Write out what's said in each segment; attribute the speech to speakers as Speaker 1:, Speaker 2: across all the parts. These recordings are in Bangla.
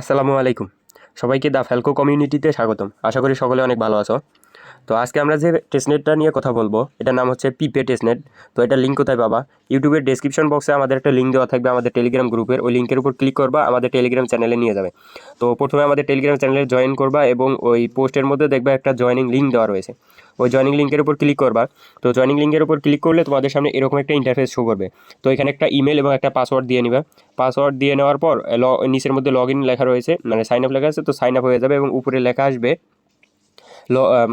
Speaker 1: আসসালামু আলাইকুম। সবাইকে দ্য ফ্যালকো কমিউনিটিতে স্বাগতম। আশা করি সকলে অনেক ভালো আছো। তো আজকে আমরা যে টেস্টনেটটা নিয়ে কথা বলবো, এটার নাম হচ্ছে পিপে টেস্টনেট। তো এটার লিঙ্ক কোথায় পাবা? ইউটিউবের ডেসক্রিপশন বক্সে আমাদের একটা লিঙ্ক দেওয়া থাকবে আমাদের টেলিগ্রাম গ্রুপের। ওই লিঙ্কের উপর ক্লিক করবা, আমাদের টেলিগ্রাম চ্যানেলে নিয়ে যাবে। তো প্রথমে আমাদের টেলিগ্রাম চ্যানেলে জয়েন করবা এবং ওই পোস্টের মধ্যে দেখবে একটা জয়েনিং লিঙ্ক দেওয়া রয়েছে। ওই জয়েনিং লিঙ্কের উপর ক্লিক করবা। তো জয়েনিং লিঙ্কের উপর ক্লিক করলে তোমাদের সামনে এরকম একটা ইন্টারফেস শো করবে। তো এখানে একটা ইমেল এবং একটা পাসওয়ার্ড দিয়ে নিবা। পাসওয়ার্ড দিয়ে নেওয়ার পর নিচের মধ্যে লগ ইন লেখা রয়েছে, মানে সাইন আপ লেখা আছে, তো সাইন আপ হয়ে যাবে এবং উপরে লেখা আসবে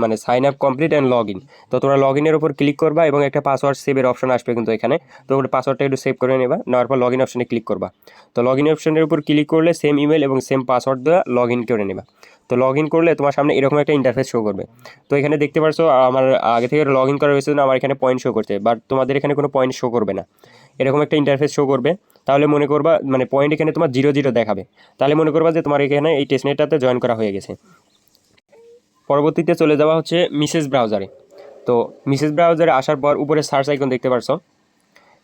Speaker 1: মানে sign up complete and log in. তো তোমরা লগ ইনের উপর ক্লিক করবা এবং একটা পাসওয়ার্ড সেভের অপশন আসবে কিন্তু এখানে। তো ওটা পাসওয়ার্ডটা একটু সেভ করে নেবা, নেওয়ার পর লগ ইন অপশনে ক্লিক করবা। তো লগ ইন অপশনের উপর ক্লিক করলে সেম ইমেল এবং সেম পাসওয়ার্ড দিয়ে লগ ইন করে নেবা। তো লগ ইন করলে তোমার সামনে এরকম একটা ইন্টারফেস শো করবে। তো এখানে দেখতে পারছো আমার আগে থেকে লগ ইন করা হয়েছে না, আমার এখানে পয়েন্ট শো করছে, বাট তোমাদের এখানে কোনো পয়েন্ট শো করবে না। এরকম একটা ইন্টারফেস শো করবে। তাহলে মনে করবা মানে পয়েন্ট এখানে তোমার 0 0 দেখাবে। তাহলে মনে করবা যে তোমার এখানে এই টেস্টনেটটাতে জয়েন করা হয়ে গেছে। পরবর্তীতে চলে যাওয়া হচ্ছে মিসেস ব্রাউজারে। তো মিসেস ব্রাউজারে আসার পর উপরে সার্চ আইকন দেখতে পারছো।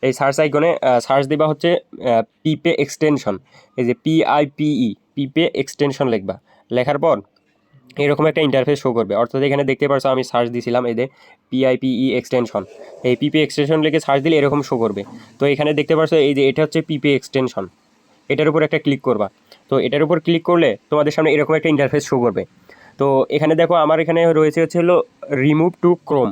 Speaker 1: এই সার্চ আইকনে সার্চ দিবা হচ্ছে পিপে এক্সটেনশন। এই যে PIPE পিপে এক্সটেনশন লিখবা। লেখার পর এরকম একটা ইন্টারফেস শো করবে। অর্থাৎ এখানে দেখতে পারছো আমি সার্চ দিয়েছিলাম এই যে PIPE এক্সটেনশন। এই পিপে এক্সটেনশন লিখে সার্চ দিলে এরকম শো করবে। তো এখানে দেখতে পারছো এই যে এটা হচ্ছে পিপে এক্সটেনশন। এটার উপর একটা ক্লিক করবা। তো এটার উপর ক্লিক করলে তোমাদের সামনে এরকম একটা ইন্টারফেস শো করবে। তো এখানে দেখো আমার এখানে রয়েছে হচ্ছে হলো রিমুভ টু ক্রোম।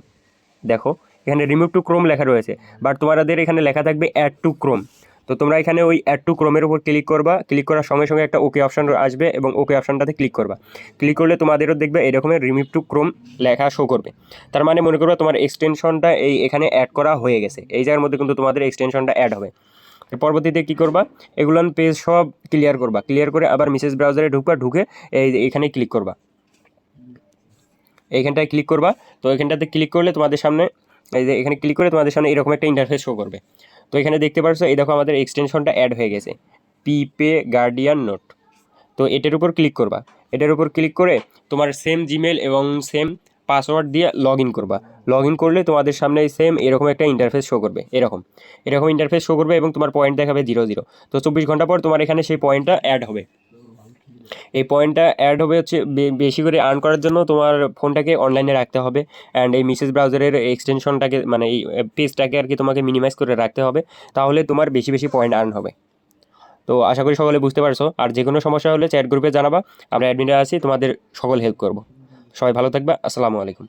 Speaker 1: দেখো এখানে রিমুভ টু ক্রোম লেখা রয়েছে, বাট তোমাদের এখানে লেখা থাকবে অ্যাড টু ক্রোম। তো তোমরা এখানে ওই অ্যাড টু ক্রোমের উপর ক্লিক করবা। ক্লিক করার সঙ্গে সঙ্গে একটা ওকে অপশান আসবে এবং ওকে অপশানটাতে ক্লিক করবা। ক্লিক করলে তোমাদেরও দেখবে এরকমের রিমুভ টু ক্রোম লেখা শো করবে। তার মানে মনে করবা তোমার এক্সটেনশনটা এখানে অ্যাড করা হয়ে গেছে। এই জায়গার মধ্যে কিন্তু তোমাদের এক্সটেনশনটা অ্যাড হবে। পরবর্তীতে কী করবা, এগুলো পেজ সব ক্লিয়ার করবা। ক্লিয়ার করে আবার মিসেস ব্রাউজারে ঢুকবা, ঢুকে এইখানে ক্লিক করবা। এইখানটায় ক্লিক করবা। তো এখানটাতে ক্লিক করলে তোমাদের সামনে এই যে এখানে ক্লিক করে তোমাদের সামনে এরকম একটা ইন্টারফেস শো করবে। তো এখানে দেখতে পাচ্ছ এই দেখো আমাদের এক্সটেনশনটা অ্যাড হয়ে গেছে, পিপে গার্ডিয়ান নোট। তো এটার উপর ক্লিক করবা। এটার উপর ক্লিক করে তোমার সেম জিমেল এবং সেম পাসওয়ার্ড দিয়ে লগ ইন করবা। লগ ইন করলে তোমাদের সামনে সেম এরকম একটা ইন্টারফেস শো করবে। এরকম ইন্টারফেস শো করবে এবং তোমার পয়েন্ট দেখাবে 0 0। তো 24 ঘন্টা পর তোমার এখানে সেই পয়েন্টটা অ্যাড হবে। এই পয়েন্টটা অ্যাড হবে হচ্ছে বেশি করে আর্ন করার জন্য তোমার ফোনটাকে অনলাইনে রাখতে হবে। অ্যান্ড এই মিসেস ব্রাউজারের এক্সটেনশনটাকে মানে এই পেজটাকে আর কি তোমাকে মিনিমাইজ করে রাখতে হবে। তাহলে তোমার বেশি বেশি পয়েন্ট আর্ন হবে। তো আশা করি সকলে বুঝতে পারছো। আর যে কোনো সমস্যা হলে চ্যাট গ্রুপে জানাবা, আমরা অ্যাডমিনরা আছি, তোমাদের সকল হেল্প করব। সবাই ভালো থাকবে। আসসালামু আলাইকুম।